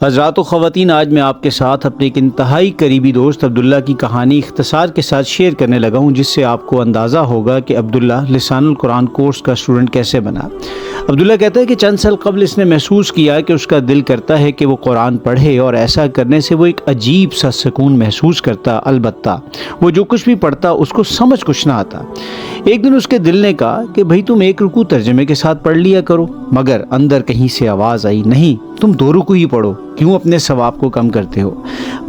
حضرات و خواتین، آج میں آپ کے ساتھ اپنے ایک انتہائی قریبی دوست عبداللہ کی کہانی اختصار کے ساتھ شیئر کرنے لگا ہوں، جس سے آپ کو اندازہ ہوگا کہ عبداللہ لسان القرآن کورس کا اسٹوڈنٹ کیسے بنا۔ عبداللہ کہتا ہے کہ چند سال قبل اس نے محسوس کیا کہ اس کا دل کرتا ہے کہ وہ قرآن پڑھے، اور ایسا کرنے سے وہ ایک عجیب سا سکون محسوس کرتا، البتہ وہ جو کچھ بھی پڑھتا اس کو سمجھ کچھ نہ آتا۔ ایک دن اس کے دل نے کہا کہ بھئی تم ایک رکوع ترجمے کے ساتھ پڑھ لیا کرو، مگر اندر کہیں سے آواز آئی، نہیں، تم 2 رکوع ہی پڑھو، کیوں اپنے ثواب کو کم کرتے ہو؟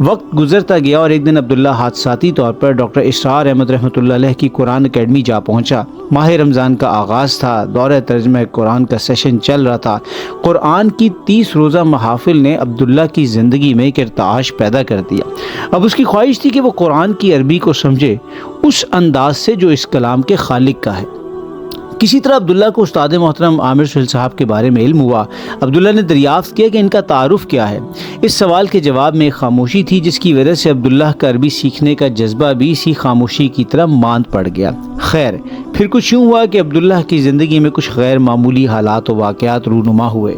وقت گزرتا گیا اور ایک دن عبداللہ حادثاتی طور پر ڈاکٹر اسرار احمد رحمۃ اللہ علیہ کی قرآن اکیڈمی جا پہنچا۔ ماہ رمضان کا آغاز تھا، دورہ ترجمہ قرآن کا سیشن چل رہا تھا۔ قرآن کی 30 روزہ محافل نے عبداللہ کی زندگی میں ایک ارتعاش پیدا کر دیا۔ اب اس کی خواہش تھی کہ وہ قرآن کی عربی کو سمجھے اس انداز سے جو اس کلام کے خالق کا ہے۔ کسی طرح عبداللہ کو استاد محترم عامر سہیل صاحب کے بارے میں علم ہوا۔ عبداللہ نے دریافت کیا کہ ان کا تعارف کیا ہے۔ اس سوال کے جواب میں ایک خاموشی تھی، جس کی وجہ سے عبداللہ کا عربی سیکھنے کا جذبہ بھی اسی خاموشی کی طرح ماند پڑ گیا۔ خیر، پھر کچھ یوں ہوا کہ عبداللہ کی زندگی میں کچھ غیر معمولی حالات و واقعات رونما ہوئے۔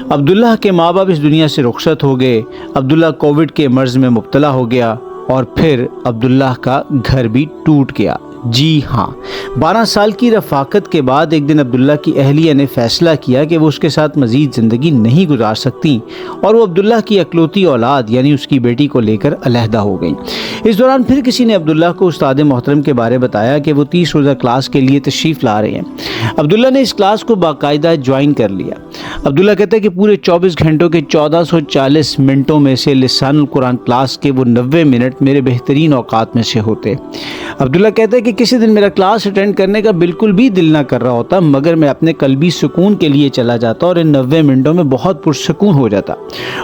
عبداللہ کے ماں باپ اس دنیا سے رخصت ہو گئے، عبداللہ کووڈ کے مرض میں مبتلا ہو گیا، اور پھر عبداللہ کا گھر بھی ٹوٹ گیا۔ جی ہاں، 12 سال کی رفاقت کے بعد ایک دن عبداللہ کی اہلیہ نے فیصلہ کیا کہ وہ اس کے ساتھ مزید زندگی نہیں گزار سکتی، اور وہ عبداللہ کی اکلوتی اولاد یعنی اس کی بیٹی کو لے کر علیحدہ ہو گئیں۔ اس دوران پھر کسی نے عبداللہ کو استاد محترم کے بارے بتایا کہ وہ 30 روزہ کلاس کے لیے تشریف لا رہے ہیں۔ عبداللہ نے اس کلاس کو باقاعدہ جوائن کر لیا۔ عبداللہ کہتا ہے کہ پورے 24 گھنٹوں کے 1440 منٹوں میں سے لسان القرآن کلاس کے وہ 90 منٹ میرے بہترین اوقات میں سے ہوتے۔ عبداللہ کہتا ہے کہ کسی دن میرا کلاس اٹینڈ کرنے کا بالکل بھی دل نہ کر رہا ہوتا، مگر میں اپنے قلبی سکون کے لیے چلا جاتا اور ان 90 منٹوں میں بہت پرسکون ہو جاتا۔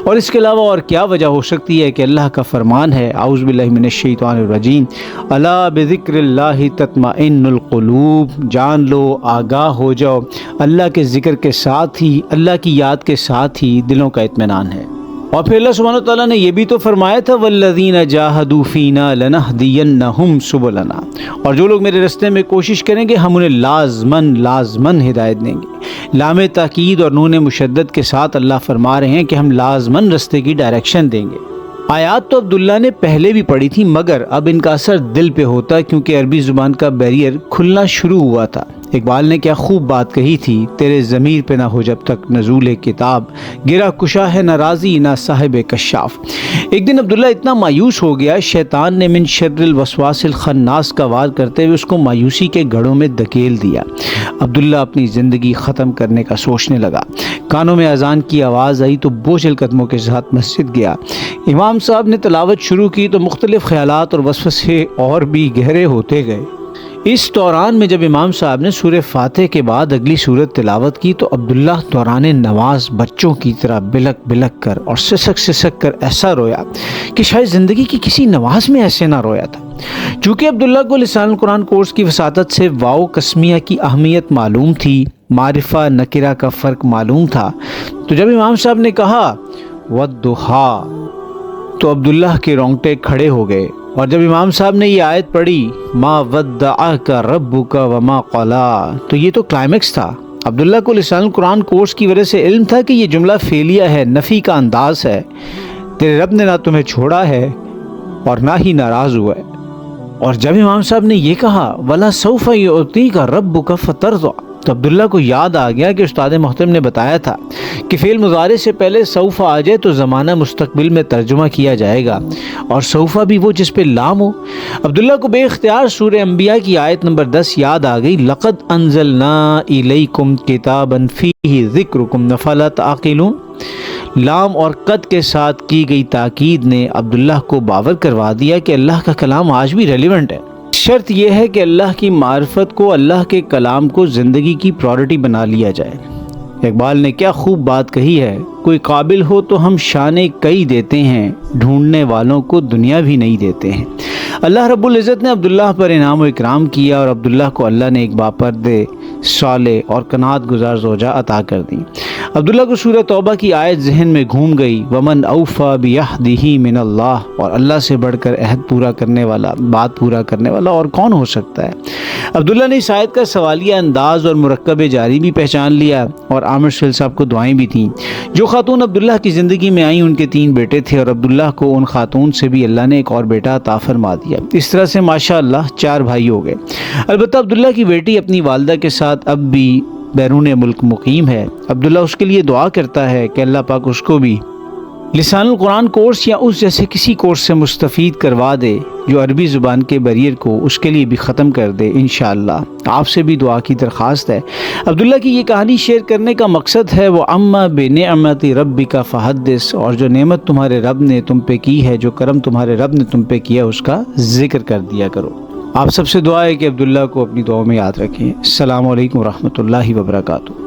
اور اس کے علاوہ اور کیا وجہ ہو سکتی ہے کہ اللہ کا فرمان ہے، اعوذ باللہ من الشیطان الرجیم، الا بذکر اللہ تطمئن القلوب، جان لو، آگاہ ہو جاؤ، اللہ کے ذکر کے ساتھ ہی، اللہ کی یاد کے ساتھ ہی دلوں کا اطمینان ہے۔ اور پھر اللہ سبحانہ وتعالیٰ نے یہ بھی تو فرمایا تھا، والذین جاہدوا فینا لنہدینہم سبلنا، اور جو لوگ میرے راستے میں کوشش کریں گے ہم انہیں لازماً ہدایت دیں گے۔ لام تاکید اور نون مشدد کے ساتھ اللہ فرما رہے ہیں کہ ہم لازماً راستے کی ڈائریکشن دیں گے۔ آیات تو عبداللہ نے پہلے بھی پڑھی تھی، مگر اب ان کا اثر دل پہ ہوتا کیونکہ عربی زبان کا بیریئر کھلنا شروع ہوا تھا۔ اقبال نے کیا خوب بات کہی تھی، تیرے ضمیر پہ نہ ہو جب تک نزول کتاب، گرا کشا ہے نہ رازی نہ صاحب کشاف۔ ایک دن عبداللہ اتنا مایوس ہو گیا، شیطان نے من شر الوسواس الخناس کا وار کرتے ہوئے اس کو مایوسی کے گڑھوں میں دھکیل دیا۔ عبداللہ اپنی زندگی ختم کرنے کا سوچنے لگا۔ کانوں میں اذان کی آواز آئی تو بوجھل قدموں کے ساتھ مسجد گیا۔ امام صاحب نے تلاوت شروع کی تو مختلف خیالات اور وسوسے اور بھی گہرے ہوتے گئے۔ اس دوران میں جب امام صاحب نے سورہ فاتح کے بعد اگلی سورت تلاوت کی تو عبداللہ دوران نماز بچوں کی طرح بلک بلک کر اور سسک کر ایسا رویا کہ شاید زندگی کی کسی نماز میں ایسے نہ رویا تھا۔ چونکہ عبداللہ کو لسان القرآن کورس کی وساطت سے واو قسمیہ کی اہمیت معلوم تھی، معرفہ نکرہ کا فرق معلوم تھا، تو جب امام صاحب نے کہا والضحیٰ تو عبداللہ کے رونگٹے کھڑے ہو گئے، اور جب امام صاحب نے یہ آیت پڑھی ما ودعک ربک وما قلی، تو یہ تو کلائمیکس تھا۔ عبداللہ کو لسان القرآن کورس کی وجہ سے علم تھا کہ یہ جملہ فعلیہ ہے، نفی کا انداز ہے، تیرے رب نے نہ تمہیں چھوڑا ہے اور نہ ہی ناراض ہوا ہے۔ اور جب امام صاحب نے یہ کہا وَلَا سَوْفَ يُعْطِيكَ رَبُّكَ فَتَرْضَىٰ، تو عبداللہ کو یاد آ گیا کہ استاد محترم نے بتایا تھا کہ فعل مضارع سے پہلے سوف آ جائے تو زمانہ مستقبل میں ترجمہ کیا جائے گا، اور سوفا بھی وہ جس پہ لام ہو۔ عبداللہ کو بے اختیار سورہ انبیاء کی آیت نمبر 10 یاد آ گئی، لَقَدْ أَنزَلْنَا إِلَيْكُمْ كِتَابًا فِيهِ ذِكْرُكُمْ أَفَلَا تَعْقِلُونَ۔ لام اور قد کے ساتھ کی گئی تاکید نے عبداللہ کو باور کروا دیا کہ اللہ کا کلام آج بھی ریلیونٹ ہے۔ شرط یہ ہے کہ اللہ کی معرفت کو، اللہ کے کلام کو زندگی کی پرائورٹی بنا لیا جائے۔ اقبال نے کیا خوب بات کہی ہے، کوئی قابل ہو تو ہم شانے کئی دیتے ہیں، ڈھونڈنے والوں کو دنیا بھی نہیں دیتے ہیں۔ اللہ رب العزت نے عبداللہ پر انعام و اکرام کیا، اور عبداللہ کو اللہ نے ایک باپردے، صالح اور قناعت گزار زوجہ عطا کر دی۔ عبداللہ کو سورہ توبہ کی آیت ذہن میں گھوم گئی، ومن اوفا بعہدہ من اللہ، اور اللہ سے بڑھ کر عہد پورا کرنے والا، بات پورا کرنے والا اور کون ہو سکتا ہے۔ عبداللہ نے اس آیت کا سوالیہ انداز اور مرکب جاری بھی پہچان لیا، اور عامر سہیل صاحب کو دعائیں بھی تھیں۔ جو خاتون عبداللہ کی زندگی میں آئیں ان کے 3 بیٹے تھے، اور عبداللہ کو ان خاتون سے بھی اللہ نے ایک اور بیٹا عطا فرما دیا۔ اس طرح سے ماشاءاللہ 4 بھائی ہو گئے۔ البتہ عبداللہ کی بیٹی اپنی والدہ کے ساتھ اب بھی بیرون ملک مقیم ہے۔ عبداللہ اس کے لیے دعا کرتا ہے کہ اللہ پاک اس کو بھی لسان القرآن کورس یا اس جیسے کسی کورس سے مستفید کروا دے جو عربی زبان کے بیریئر کو اس کے لیے بھی ختم کر دے انشاءاللہ۔ آپ سے بھی دعا کی درخواست ہے۔ عبداللہ کی یہ کہانی شیئر کرنے کا مقصد ہے وہ اما بنعمت ربک فحدث، اور جو نعمت تمہارے رب نے تم پہ کی ہے، جو کرم تمہارے رب نے تم پہ کیا، اس کا ذکر کر دیا کرو۔ آپ سب سے دعا ہے کہ عبداللہ کو اپنی دعاؤں میں یاد رکھیں۔ السلام علیکم ورحمۃ اللہ وبرکاتہ۔